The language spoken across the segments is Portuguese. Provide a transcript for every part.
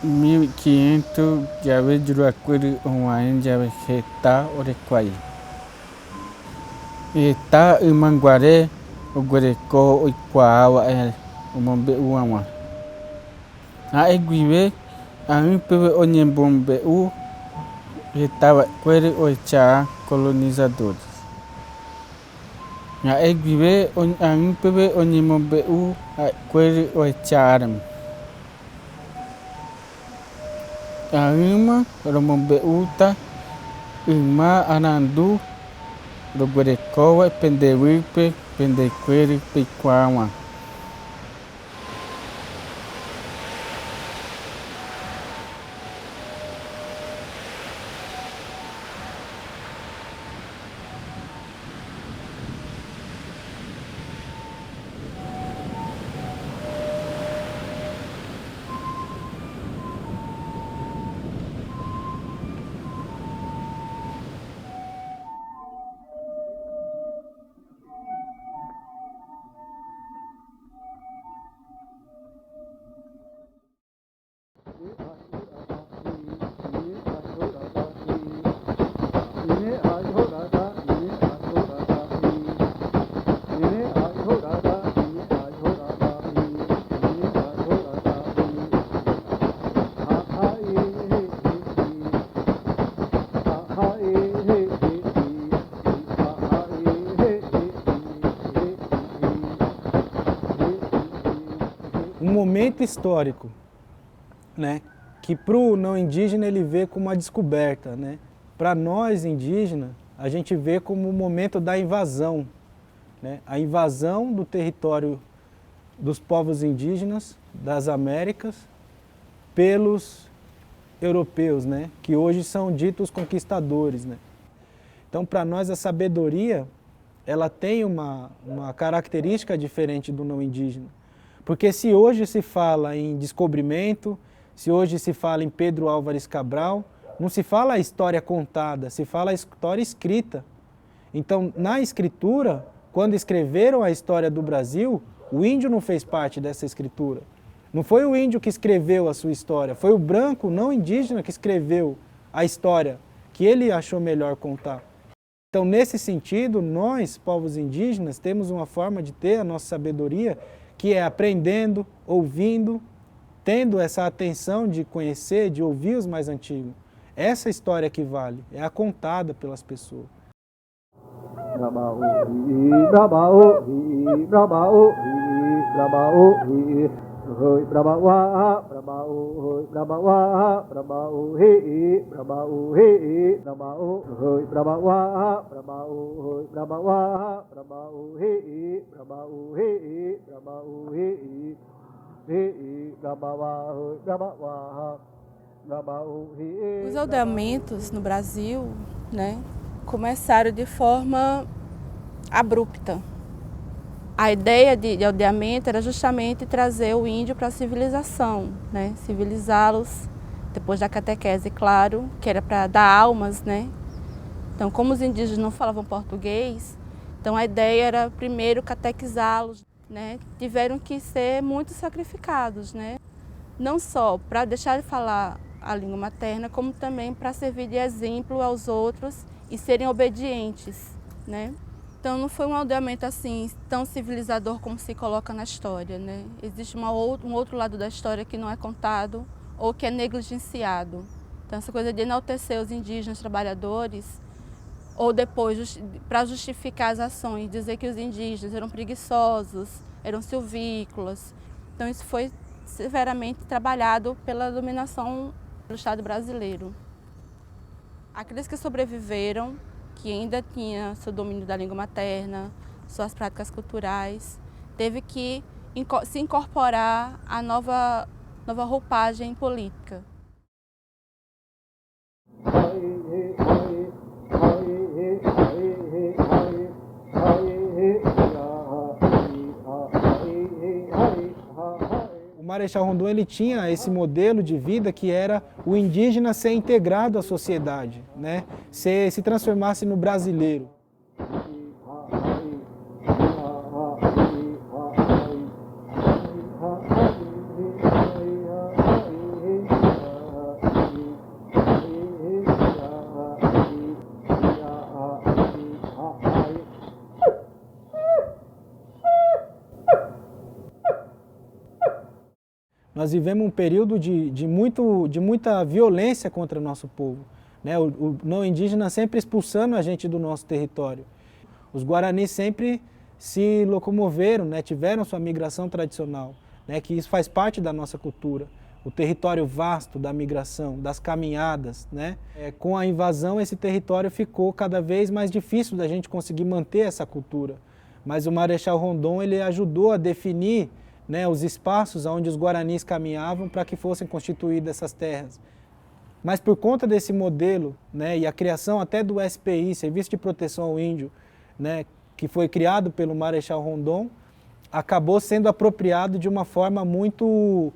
1500 jabe Juruacuiri Omaen jabe Geta Orequai. Eta Imanguaré Oguereco Oiquawa Omombe Uama. A Eguibe a Impebe Onyembombe U Etava Quere Oicha colonizadores. A Eguibe a Impebe Onyembombe U Quere Oicharam. A Ima Romombe Uta Ima Anandu Roguerecoa Pendewipe Pendequere Pequama. Um momento histórico, né, que para o não indígena ele vê como uma descoberta, né? Para nós indígenas, a gente vê como o momento da invasão, né? A invasão do território dos povos indígenas das Américas pelos europeus, né? Que hoje são ditos conquistadores, né? Então, para nós, a sabedoria ela tem uma característica diferente do não indígena. Porque se hoje se fala em descobrimento, se hoje se fala em Pedro Álvares Cabral, não se fala a história contada, se fala a história escrita. Então, na escritura, quando escreveram a história do Brasil, o índio não fez parte dessa escritura. Não foi o índio que escreveu a sua história, foi o branco não indígena que escreveu a história que ele achou melhor contar. Então, nesse sentido, nós, povos indígenas, temos uma forma de ter a nossa sabedoria que é aprendendo, ouvindo, tendo essa atenção de conhecer, de ouvir os mais antigos. Essa história que vale, é a contada pelas pessoas. Os aldeamentos no Brasil, né, começaram de forma abrupta. A ideia de aldeamento era justamente trazer o índio para a civilização, né, civilizá-los depois da catequese, claro, que era para dar almas, né. Então, como os indígenas não falavam português, então a ideia era primeiro catequizá-los, né, tiveram que ser muito sacrificados, né, não só para deixar de falar a língua materna, como também para servir de exemplo aos outros e serem obedientes, né? Então não foi um aldeamento assim tão civilizador como se coloca na história, né? Existe um outro lado da história que não é contado ou que é negligenciado. Então essa coisa de enaltecer os indígenas trabalhadores ou depois para justificar as ações, dizer que os indígenas eram preguiçosos, eram silvícolas. Então isso foi severamente trabalhado pela dominação do Estado brasileiro. Aqueles que sobreviveram, que ainda tinham seu domínio da língua materna, suas práticas culturais, teve que se incorporar à nova roupagem política. O Marechal Rondon ele tinha esse modelo de vida que era o indígena ser integrado à sociedade, né? Se transformasse no brasileiro. nós vivemos um período de muita violência contra o nosso povo, né? O não indígena sempre expulsando a gente do nosso território. Os guaranis sempre se locomoveram, né? Tiveram sua migração tradicional, né? Que isso faz parte da nossa cultura. O território vasto da migração, das caminhadas, né? Com a invasão, esse território ficou cada vez mais difícil da gente conseguir manter essa cultura. Mas o Marechal Rondon, ele ajudou a definir, né, os espaços onde os guaranis caminhavam para que fossem constituídas essas terras. Mas por conta desse modelo, né, e a criação até do SPI, Serviço de Proteção ao Índio, né, que foi criado pelo Marechal Rondon, acabou sendo apropriado de uma forma muito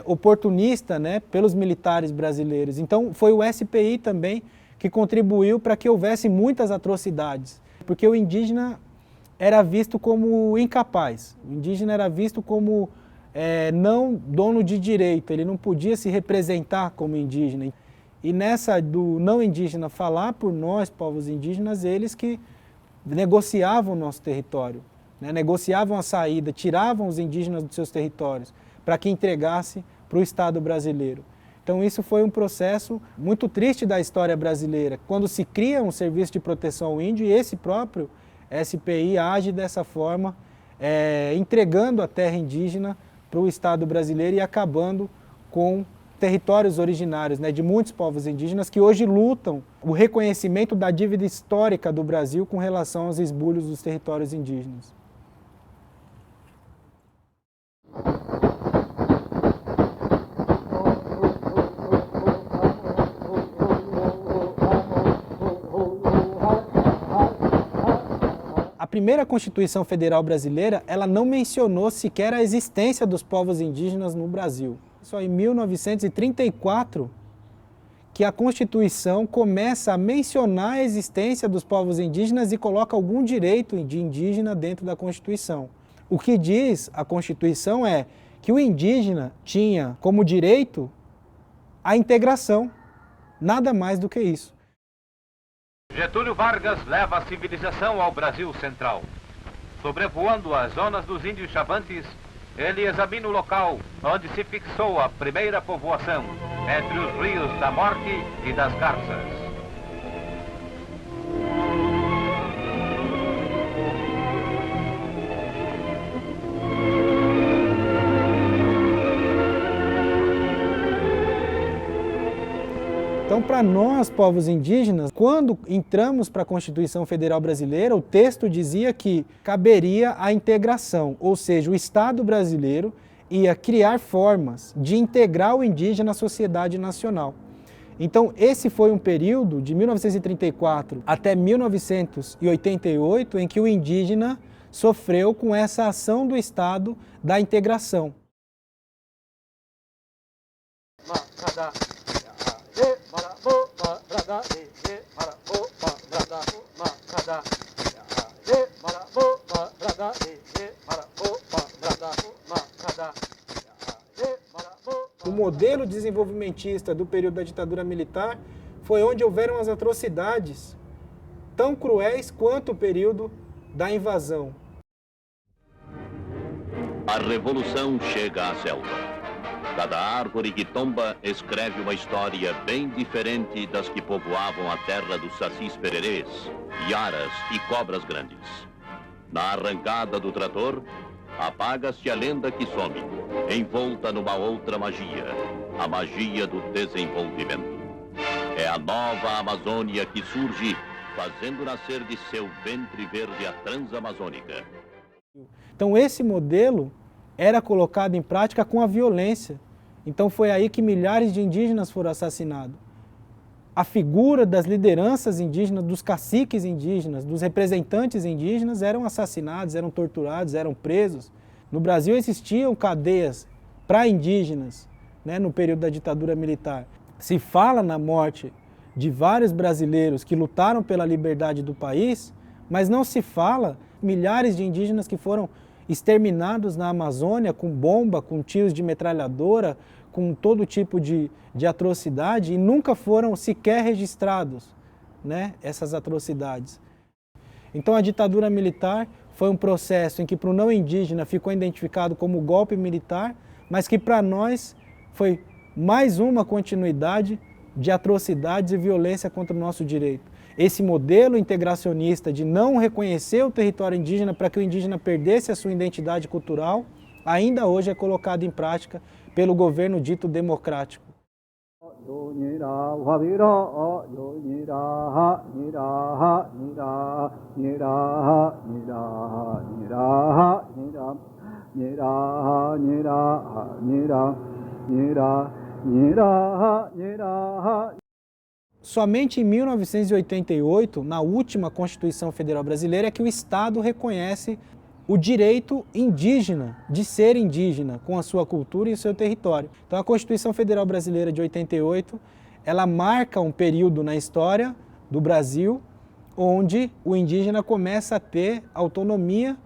oportunista, né, pelos militares brasileiros. Então foi o SPI também que contribuiu para que houvesse muitas atrocidades, porque o indígena era visto como incapaz, o indígena era visto como não dono de direito, ele não podia se representar como indígena. E nessa do não indígena falar por nós, povos indígenas, eles que negociavam o nosso território, né? Negociavam a saída, tiravam os indígenas dos seus territórios para que entregasse para o Estado brasileiro. Então isso foi um processo muito triste da história brasileira, quando se cria um serviço de proteção ao índio e esse próprio SPI age dessa forma, entregando a terra indígena para o Estado brasileiro e acabando com territórios originários, né, de muitos povos indígenas que hoje lutam o reconhecimento da dívida histórica do Brasil com relação aos esbulhos dos territórios indígenas. A primeira Constituição Federal Brasileira, ela não mencionou sequer a existência dos povos indígenas no Brasil. Só em 1934 que a Constituição começa a mencionar a existência dos povos indígenas e coloca algum direito de indígena dentro da Constituição. O que diz a Constituição é que o indígena tinha como direito a integração, nada mais do que isso. Getúlio Vargas leva a civilização ao Brasil Central. Sobrevoando as zonas dos índios chavantes, ele examina o local onde se fixou a primeira povoação, entre os rios da Morte e das Garças. Então, para nós, povos indígenas, quando entramos para a Constituição Federal Brasileira, o texto dizia que caberia a integração, ou seja, o Estado brasileiro ia criar formas de integrar o indígena à sociedade nacional. Então, esse foi um período de 1934 até 1988 em que o indígena sofreu com essa ação do Estado da integração. O modelo desenvolvimentista do período da ditadura militar foi onde houveram as atrocidades tão cruéis quanto o período da invasão. A revolução chega à selva. Cada árvore que tomba escreve uma história bem diferente das que povoavam a terra dos sacis pererês, iaras e cobras grandes. Na arrancada do trator, apaga-se a lenda que some, envolta numa outra magia, a magia do desenvolvimento. É a nova Amazônia que surge, fazendo nascer de seu ventre verde a Transamazônica. Então esse modelo era colocado em prática com a violência. Então foi aí que milhares de indígenas foram assassinados. A figura das lideranças indígenas, dos caciques indígenas, dos representantes indígenas eram assassinados, eram torturados, eram presos. No Brasil existiam cadeias para indígenas, né, no período da ditadura militar. Se fala na morte de vários brasileiros que lutaram pela liberdade do país, mas não se fala milhares de indígenas que foram exterminados na Amazônia com bomba, com tiros de metralhadora, com todo tipo de atrocidade e nunca foram sequer registrados, né, essas atrocidades. Então a ditadura militar foi um processo em que para o não indígena ficou identificado como golpe militar, mas que para nós foi mais uma continuidade de atrocidades e violência contra o nosso direito. Esse modelo integracionista de não reconhecer o território indígena para que o indígena perdesse a sua identidade cultural, ainda hoje é colocado em prática pelo governo dito democrático. Somente em 1988, na última Constituição Federal Brasileira, é que o Estado reconhece o direito indígena de ser indígena, com a sua cultura e o seu território. Então a Constituição Federal Brasileira de 88, ela marca um período na história do Brasil onde o indígena começa a ter autonomia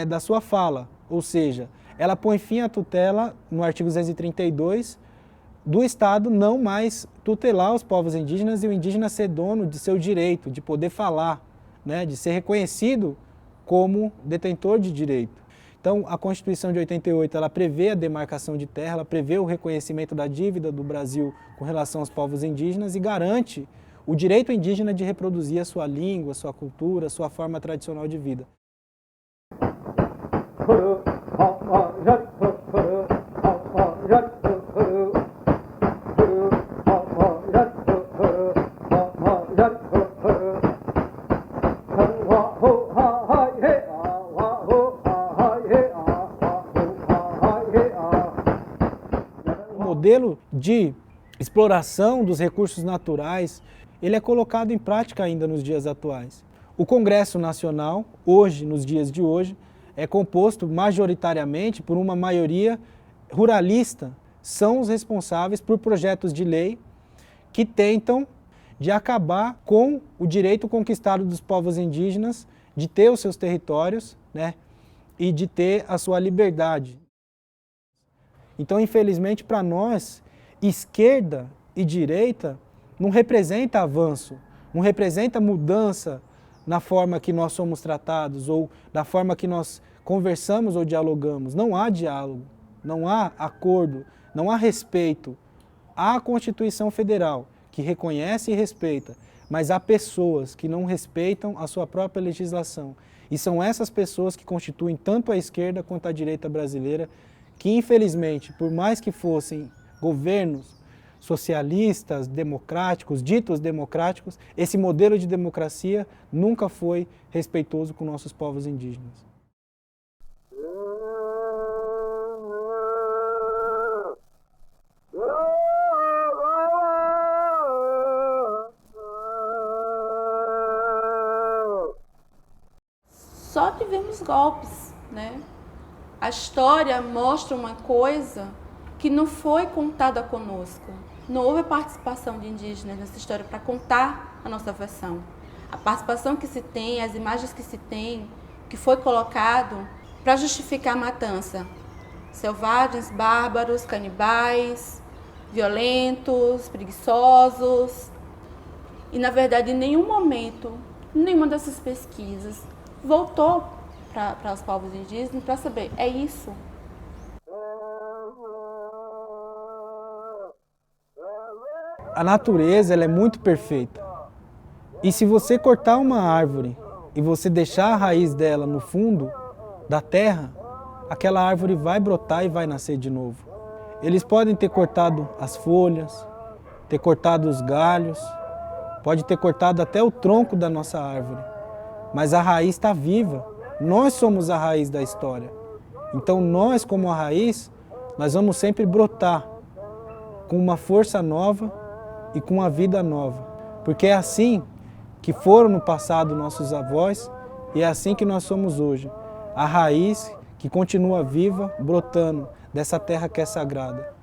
da sua fala, ou seja, ela põe fim à tutela, no artigo 232, do Estado não mais tutelar os povos indígenas e o indígena ser dono de seu direito, de poder falar, né, de ser reconhecido como detentor de direito. Então, a Constituição de 88, ela prevê a demarcação de terra, ela prevê o reconhecimento da dívida do Brasil com relação aos povos indígenas e garante o direito indígena de reproduzir a sua língua, a sua cultura, a sua forma tradicional de vida. O modelo de exploração dos recursos naturais, ele é colocado em prática ainda nos dias atuais. O Congresso Nacional, hoje, nos dias de hoje, é composto majoritariamente por uma maioria ruralista. São os responsáveis por projetos de lei que tentam de acabar com o direito conquistado dos povos indígenas de ter os seus territórios, né, e de ter a sua liberdade. Então, infelizmente, para nós, esquerda e direita não representa avanço, não representa mudança na forma que nós somos tratados ou da forma que nós conversamos ou dialogamos. Não há diálogo, não há acordo, não há respeito. Há a Constituição Federal, que reconhece e respeita, mas há pessoas que não respeitam a sua própria legislação. E são essas pessoas que constituem tanto a esquerda quanto a direita brasileira, que infelizmente, por mais que fossem governos socialistas, democráticos, ditos democráticos, esse modelo de democracia nunca foi respeitoso com nossos povos indígenas. Só tivemos golpes, né? A história mostra uma coisa que não foi contada conosco. Não houve participação de indígenas nessa história para contar a nossa versão. A participação que se tem, as imagens que se tem, que foi colocado para justificar a matança. Selvagens, bárbaros, canibais, violentos, preguiçosos. E, na verdade, em nenhum momento, nenhuma dessas pesquisas voltou para os povos indígenas para saber, é isso? A natureza, ela é muito perfeita. E se você cortar uma árvore e você deixar a raiz dela no fundo da terra, aquela árvore vai brotar e vai nascer de novo. Eles podem ter cortado as folhas, ter cortado os galhos, pode ter cortado até o tronco da nossa árvore, mas a raiz está viva. Nós somos a raiz da história. Então nós, como a raiz, nós vamos sempre brotar com uma força nova e com uma vida nova. Porque é assim que foram no passado nossos avós e é assim que nós somos hoje. A raiz que continua viva, brotando dessa terra que é sagrada.